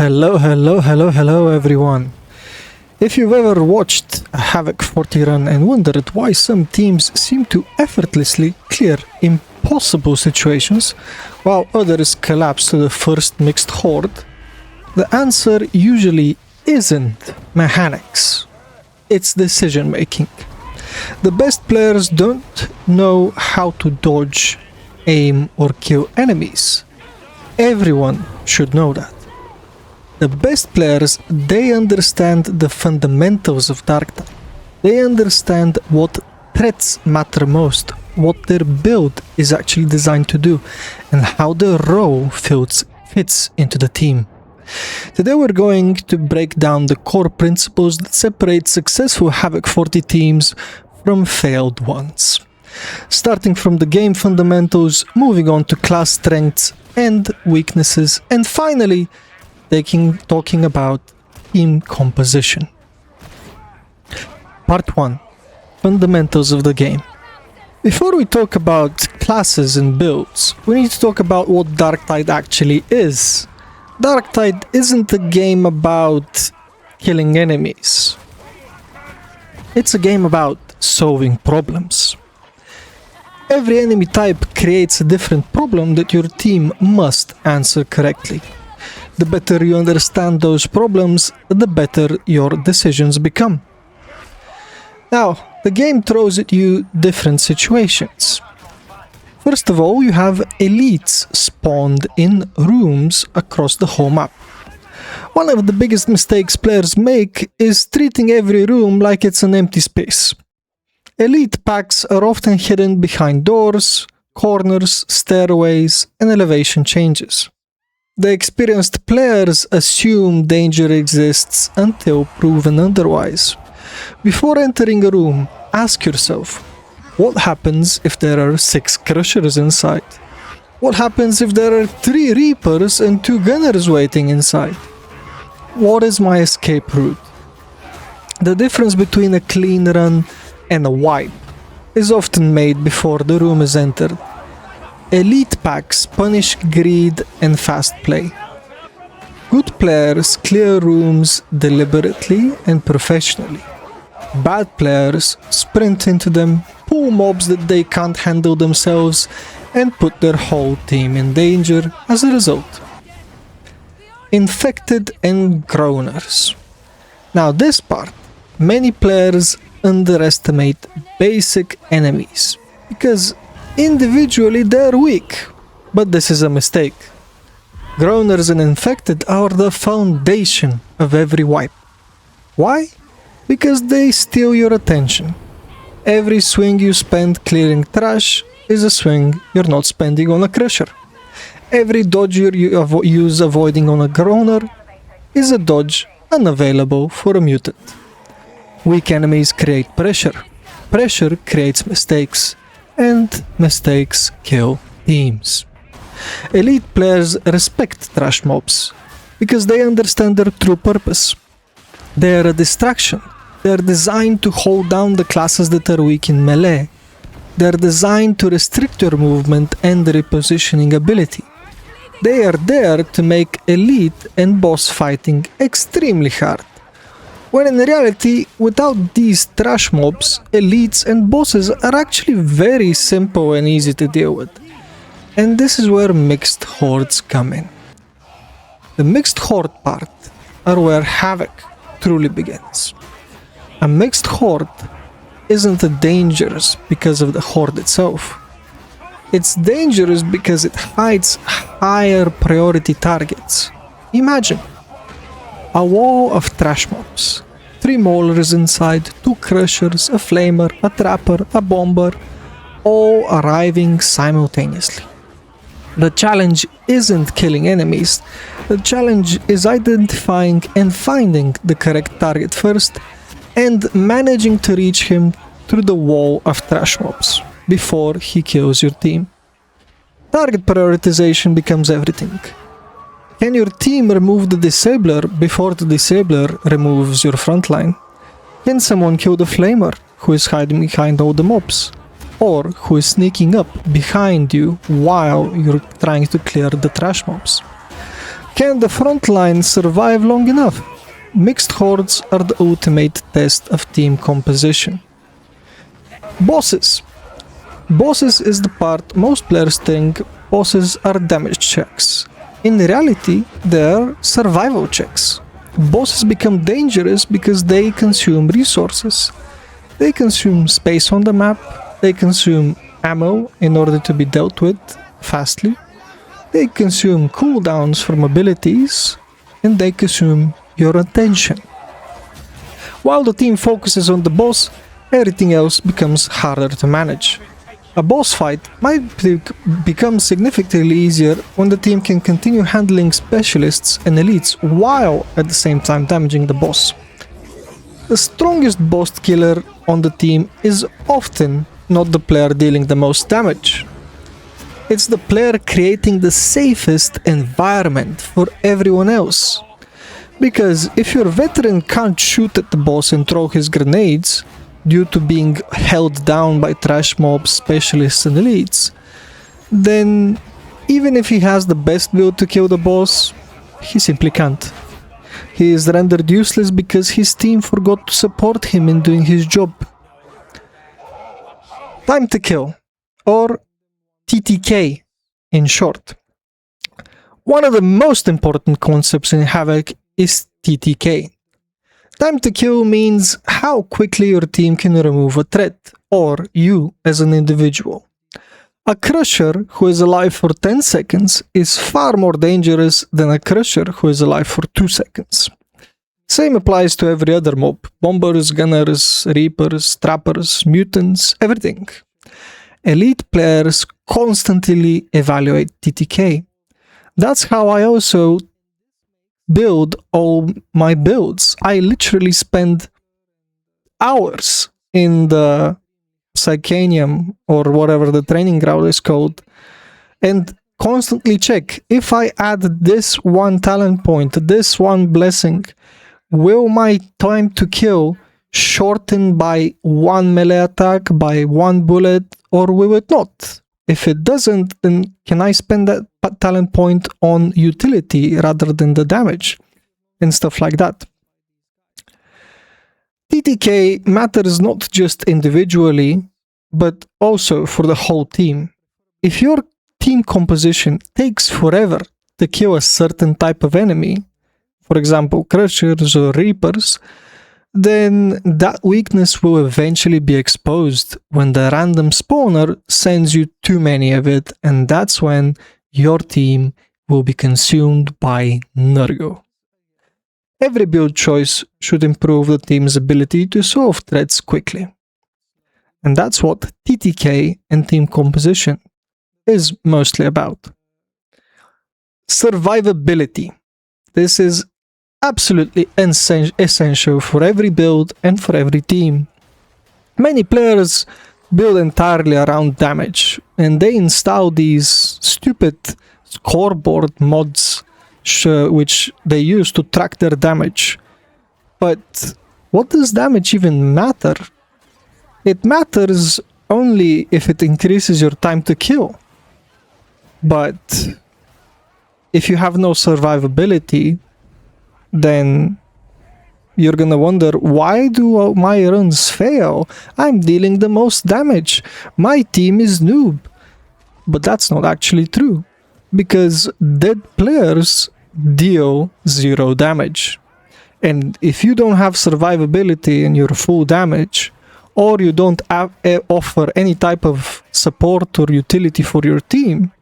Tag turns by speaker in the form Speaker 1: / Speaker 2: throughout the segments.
Speaker 1: Hello everyone. If you've ever watched a Havoc 40 run and wondered why some teams seem to effortlessly clear impossible situations while others collapse to the first mixed horde, the answer usually isn't mechanics. It's decision making. The best players don't know how to dodge, aim or kill enemies. Everyone should know that. The best players, they understand the fundamentals of Darktide. They understand what threats matter most, what their build is actually designed to do, and how their role fits into the team. Today we're going to break down the core principles that separate successful Havoc 40 teams from failed ones. Starting from the game fundamentals, moving on to class strengths and weaknesses, and finally talking about team composition. Part 1. Fundamentals of the game. Before we talk about classes and builds, we need to talk about what Darktide actually is. Darktide isn't a game about killing enemies. It's a game about solving problems. Every enemy type creates a different problem that your team must answer correctly. The better you understand those problems, the better your decisions become. Now, the game throws at you different situations. First of all, you have elites spawned in rooms across the whole map. One of the biggest mistakes players make is treating every room like it's an empty space. Elite packs are often hidden behind doors, corners, stairways, and elevation changes. The experienced players assume danger exists until proven otherwise. Before entering a room, ask yourself, what happens if there are 6 crushers inside? What happens if there are 3 reapers and 2 gunners waiting inside? What is my escape route? The difference between a clean run and a wipe is often made before the room is entered. Elite packs punish greed and fast play. Good players clear rooms deliberately and professionally. Bad players sprint into them, pull mobs that they can't handle themselves, and put their whole team in danger as a result. Infected and groaners. Now this part, many players underestimate basic enemies because individually they're weak, but this is a mistake. Groaners and infected are the foundation of every wipe. Why? Because they steal your attention. Every swing you spend clearing trash is a swing you're not spending on a crusher. Every dodge you use avoiding on a groaner is a dodge unavailable for a mutant. Weak enemies create pressure. Pressure creates mistakes. And mistakes kill teams. Elite players respect trash mobs because they understand their true purpose. They are a distraction. They are designed to hold down the classes that are weak in melee. They are designed to restrict your movement and repositioning ability. They are there to make elite and boss fighting extremely hard. When in reality, without these trash mobs, elites and bosses are actually very simple and easy to deal with. And this is where mixed hordes come in. The mixed horde part are where Havoc truly begins. A mixed horde isn't dangerous because of the horde itself. It's dangerous because it hides higher priority targets. Imagine a wall of trash mobs, 3 maulers inside, 2 crushers, a flamer, a trapper, a bomber, all arriving simultaneously. The challenge isn't killing enemies, the challenge is identifying and finding the correct target first and managing to reach him through the wall of trash mobs before he kills your team. Target prioritization becomes everything. Can your team remove the disabler before the disabler removes your frontline? Can someone kill the flamer who is hiding behind all the mobs? Or who is sneaking up behind you while you're trying to clear the trash mobs? Can the front line survive long enough? Mixed hordes are the ultimate test of team composition. Bosses. Bosses is the part most players think bosses are damage checks. In reality, they are survival checks. Bosses become dangerous because they consume resources. They consume space on the map, they consume ammo in order to be dealt with fastly, they consume cooldowns from abilities, and they consume your attention. While the team focuses on the boss, everything else becomes harder to manage. A boss fight might become significantly easier when the team can continue handling specialists and elites while at the same time damaging the boss. The strongest boss killer on the team is often not the player dealing the most damage. It's the player creating the safest environment for everyone else. Because if your veteran can't shoot at the boss and throw his grenades, due to being held down by trash mobs, specialists and elites, then even if he has the best build to kill the boss, he simply can't. He is rendered useless because his team forgot to support him in doing his job. Time to kill, or TTK in short. One of the most important concepts in Havoc is TTK. Time to kill means how quickly your team can remove a threat, or you as an individual. A crusher who is alive for 10 seconds is far more dangerous than a crusher who is alive for 2 seconds. Same applies to every other mob: bombers, gunners, reapers, trappers, mutants, everything. Elite players constantly evaluate TTK. That's how I also build all my builds. I literally spend hours in the Psychanium, or whatever the training ground is called, and constantly check if I add this one talent point, this one blessing, will my time to kill shorten by one melee attack, by one bullet, or will it not? If it doesn't, then can I spend that talent point on utility rather than the damage? And stuff like that. TTK matters not just individually, but also for the whole team. If your team composition takes forever to kill a certain type of enemy, for example crushers or reapers, then that weakness will eventually be exposed when the random spawner sends you too many of it, and that's when your team will be consumed by Nurgle. Every build choice should improve the team's ability to solve threats quickly. And that's what TTK and team composition is mostly about. Survivability. This is absolutely essential for every build and for every team. Many players build entirely around damage, and they install these stupid scoreboard mods which they use to track their damage. But what does damage even matter? It matters only if it increases your time to kill. But if you have no survivability, then you're gonna wonder, why do my runs fail? I'm dealing the most damage. My team is noob. But that's not actually true, because dead players deal 0 damage. And if you don't have survivability and you're full damage, or you don't offer any type of support or utility for your team,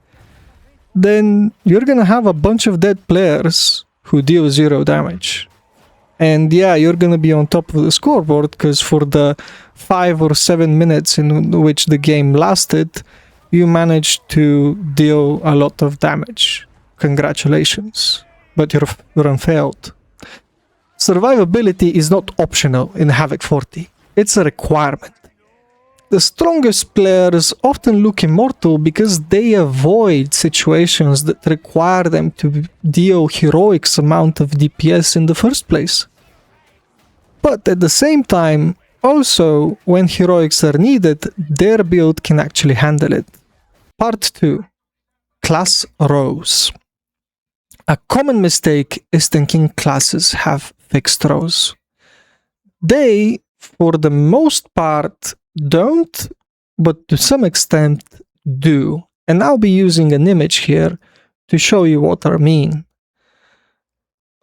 Speaker 1: then you're gonna have a bunch of dead players who deal 0 damage. And yeah, you're gonna be on top of the scoreboard, because for the 5 or 7 minutes in which the game lasted, you managed to deal a lot of damage. Congratulations, but your run failed. Survivability is not optional in Havoc 40, it's a requirement. The strongest players often look immortal because they avoid situations that require them to deal heroic amount of DPS in the first place. But at the same time, also when heroics are needed, their build can actually handle it. Part 2. Class rows. A common mistake is thinking classes have fixed rows. They, for the most part, don't, but to some extent do. And I'll be using an image here to show you what I mean.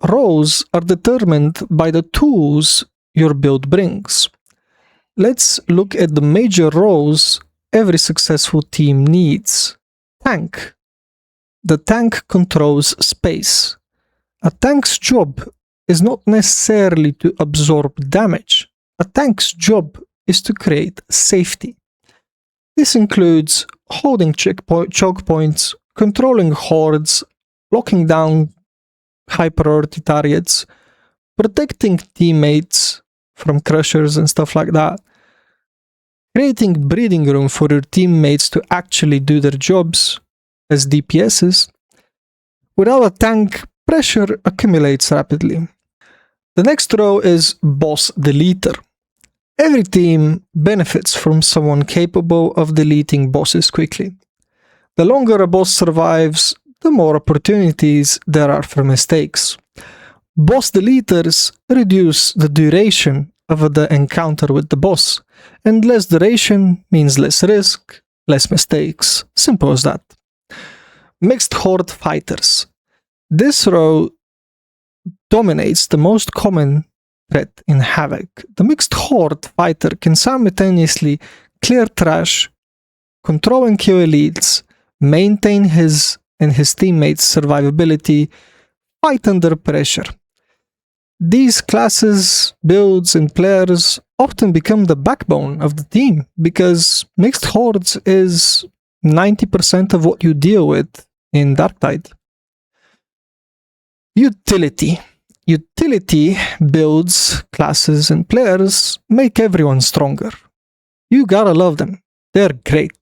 Speaker 1: Rows are determined by the tools your build brings. Let's look at the major roles every successful team needs. Tank. The tank controls space. A tank's job is not necessarily to absorb damage. A tank's job is to create safety. This includes holding choke points, controlling hordes, locking down high priority targets, protecting teammates from crushers and stuff like that, creating breathing room for your teammates to actually do their jobs as DPSs. Without a tank, pressure accumulates rapidly. The next row is boss deleter. Every team benefits from someone capable of deleting bosses quickly. The longer a boss survives, the more opportunities there are for mistakes. Boss deleters reduce the duration of the encounter with the boss, and less duration means less risk, less mistakes. Simple as that. Mixed horde fighters. This row dominates the most common threat in Havoc. The mixed horde fighter can simultaneously clear trash, control and kill elites, maintain his and his teammates' survivability, fight under pressure. These classes, builds, and players often become the backbone of the team because mixed hordes is 90% of what you deal with in Darktide. Utility. Utility builds, classes, and players make everyone stronger. You gotta love them. They're great.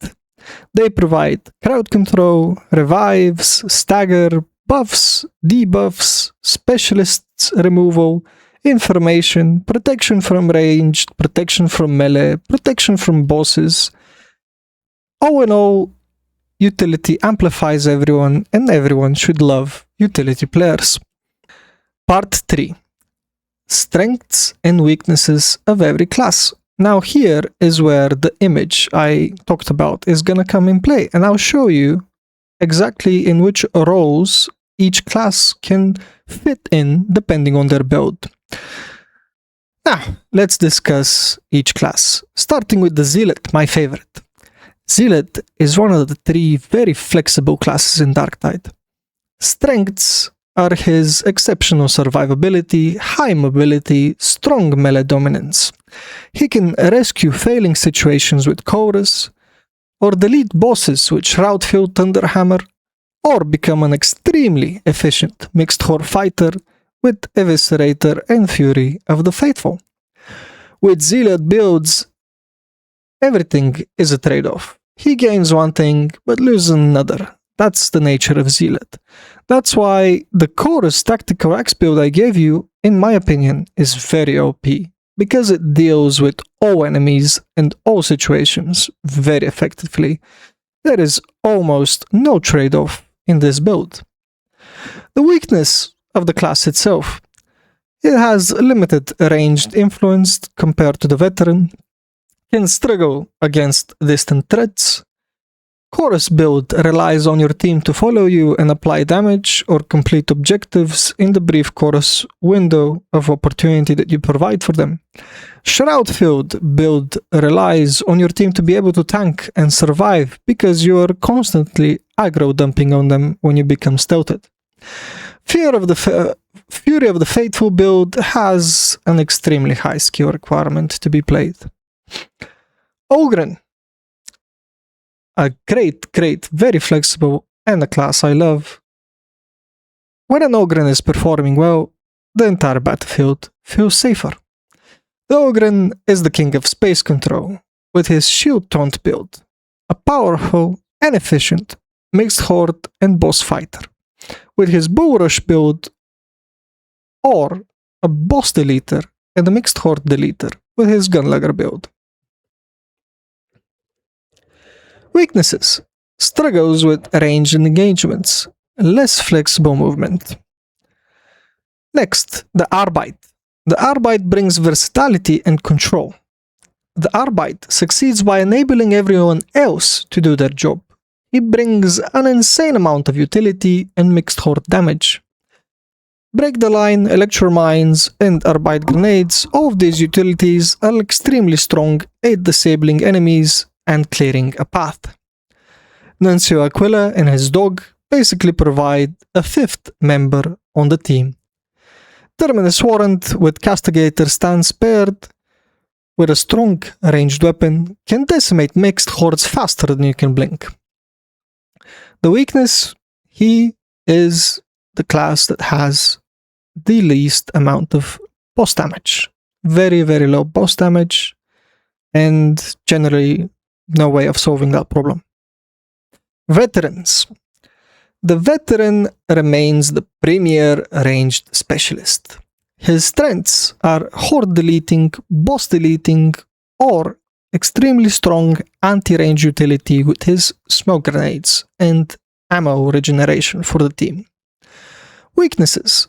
Speaker 1: They provide crowd control, revives, stagger, buffs, debuffs, specialists removal, information, protection from ranged, protection from melee, protection from bosses. All in all, utility amplifies everyone, and everyone should love utility players. Part 3. Strengths and weaknesses of every class. Now here is where the image I talked about is gonna come in play, and I'll show you exactly in which roles each class can fit in depending on their build. Now, let's discuss each class, starting with the Zealot, my favorite. Zealot is one of the 3 very flexible classes in Darktide. Strengths are his exceptional survivability, high mobility, strong melee dominance. He can rescue failing situations with Chorus, or delete bosses with Shroudfield Thunderhammer, or become an extremely efficient mixed horde fighter with Eviscerator and Fury of the Faithful. With Zealot builds, everything is a trade-off. He gains one thing, but loses another. That's the nature of Zealot. That's why the Chorus Tactical Axe build I gave you, in my opinion, is very OP, because it deals with all enemies and all situations very effectively. There is almost no trade-off in this build. The weakness of the class itself. It has limited ranged influence compared to the Veteran, can struggle against distant threats. Chorus build relies on your team to follow you and apply damage or complete objectives in the brief Chorus window of opportunity that you provide for them. Shroudfield build relies on your team to be able to tank and survive because you are constantly aggro dumping on them when you become stealthed. Fury of the Faithful build has an extremely high skill requirement to be played. Ogren. A great, very flexible, and a class I love. When an Ogren is performing well, the entire battlefield feels safer. The Ogren is the king of space control, with his shield taunt build, a powerful and efficient mixed horde and boss fighter, with his bull rush build, or a boss deleter and a mixed horde deleter with his gunlugger build. Weaknesses. Struggles with ranged engagements. less flexible movement. Next, the Arbeit. The Arbeit brings versatility and control. The Arbeit succeeds by enabling everyone else to do their job. He brings an insane amount of utility and mixed horde damage. Break the Line, Electro Mines, and Arbeit Grenades, all of these utilities are extremely strong at disabling enemies and clearing a path. Nuncio Aquila and his dog basically provide a fifth member on the team. Terminus Warrant with Castigator stance paired with a strong ranged weapon can decimate mixed hordes faster than you can blink. The weakness, he is the class that has the least amount of boss damage. Very, very low boss damage, and generally no way of solving that problem. Veterans. The Veteran remains the premier ranged specialist. His strengths are horde deleting, boss deleting, or extremely strong anti-range utility with his smoke grenades and ammo regeneration for the team. Weaknesses.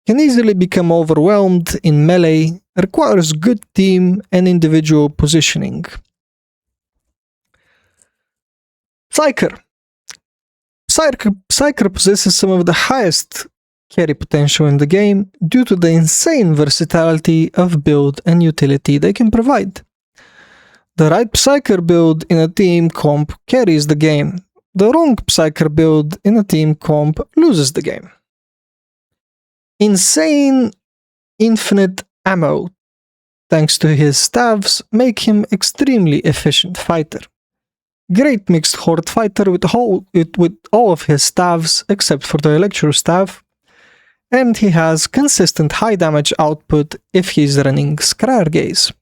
Speaker 1: Can easily become overwhelmed in melee, requires good team and individual positioning. Psyker. Psyker possesses some of the highest carry potential in the game due to the insane versatility of build and utility they can provide. The right Psyker build in a team comp carries the game. The wrong Psyker build in a team comp loses the game. Insane infinite ammo thanks to his staves make him extremely efficient fighter. Great mixed horde fighter with all of his staves except for the Electro staff, and he has consistent high damage output if he's running Scryer Gaze.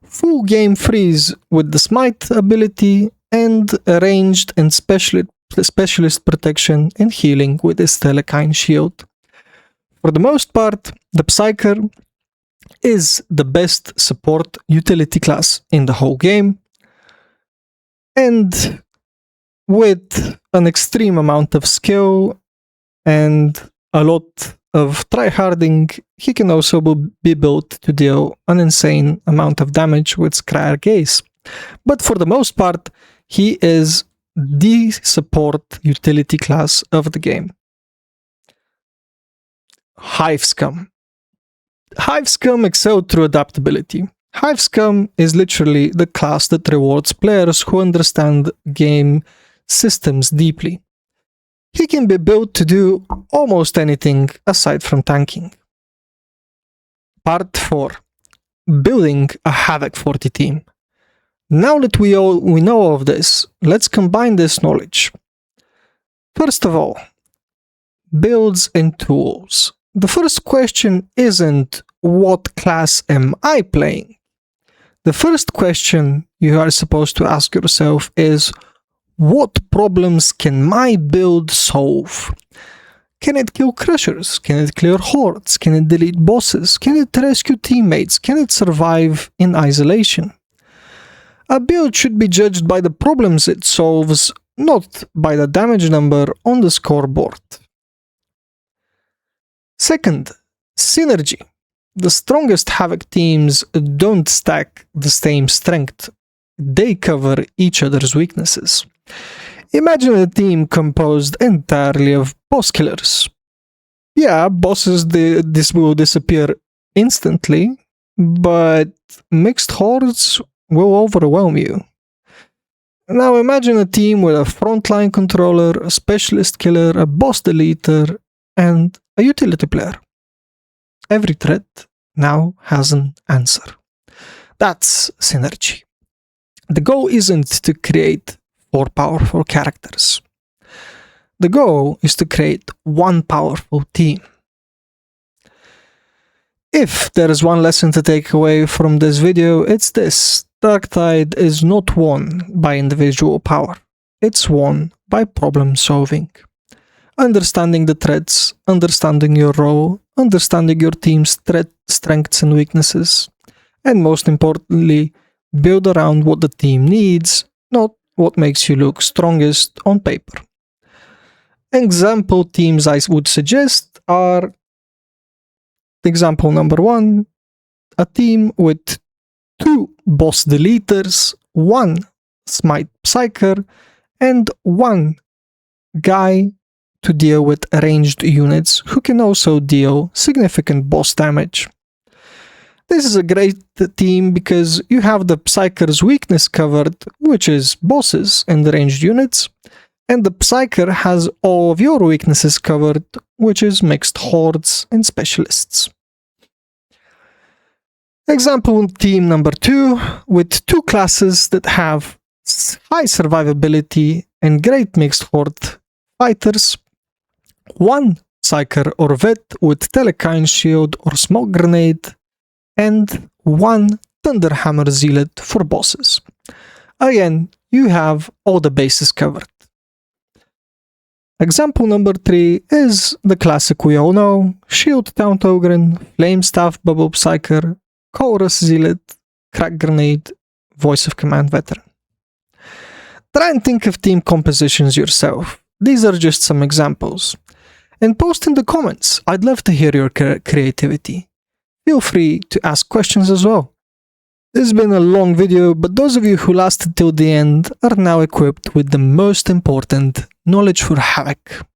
Speaker 1: Full game freeze with the Smite ability and ranged and specialist protection and healing with his Telekine shield. For the most part, the Psyker is the best support utility class in the whole game, and with an extreme amount of skill and a lot of tryharding, he can also be built to deal an insane amount of damage with Scryer Gaze. But for the most part, he is the support utility class of the game. Hive Scum. Hive Scum excel through adaptability. Hive Scum is literally the class that rewards players who understand game systems deeply. He can be built to do almost anything aside from tanking. Part 4. Building a Havoc 40 team. Now that we know of this, let's combine this knowledge. First of all, builds and tools. The first question isn't what class am I playing? The first question you are supposed to ask yourself is, what problems can my build solve? Can it kill crushers? Can it clear hordes? Can it delete bosses? Can it rescue teammates? Can it survive in isolation? A build should be judged by the problems it solves, not by the damage number on the scoreboard. Second, synergy. The strongest Havoc teams don't stack the same strength. They cover each other's weaknesses. Imagine a team composed entirely of boss killers. Yeah, bosses this will disappear instantly, but mixed hordes will overwhelm you. Now imagine a team with a frontline controller, a specialist killer, a boss deleter, and a utility player. Every threat now has an answer. That's synergy. The goal isn't to create 4 powerful characters. The goal is to create one powerful team. If there is one lesson to take away from this video, it's this. Darktide is not won by individual power. It's won by problem solving. Understanding the threats, understanding your role, understanding your team's strengths and weaknesses, and most importantly, build around what the team needs, not what makes you look strongest on paper. Example teams I would suggest are example number 1, a team with 2 boss deleters, 1 smite psyker, and 1 guy to deal with ranged units who can also deal significant boss damage. This is a great team because you have the Psyker's weakness covered, which is bosses and ranged units, and the Psyker has all of your weaknesses covered, which is mixed hordes and specialists. Example team number 2, with 2 classes that have high survivability and great mixed horde fighters, 1 Psyker or Vet with Telekine Shield or Smoke Grenade, and 1 Thunderhammer Zealot for bosses. Again, you have all the bases covered. Example number 3 is the classic we all know: Shield Taunt Ogren, Flame Staff Bubble Psyker, Chorus Zealot, Crack Grenade, Voice of Command Veteran. Try and think of team compositions yourself. These are just some examples. And post in the comments. I'd love to hear your creativity. Feel free to ask questions as well. This has been a long video, but those of you who lasted till the end are now equipped with the most important knowledge for Havoc.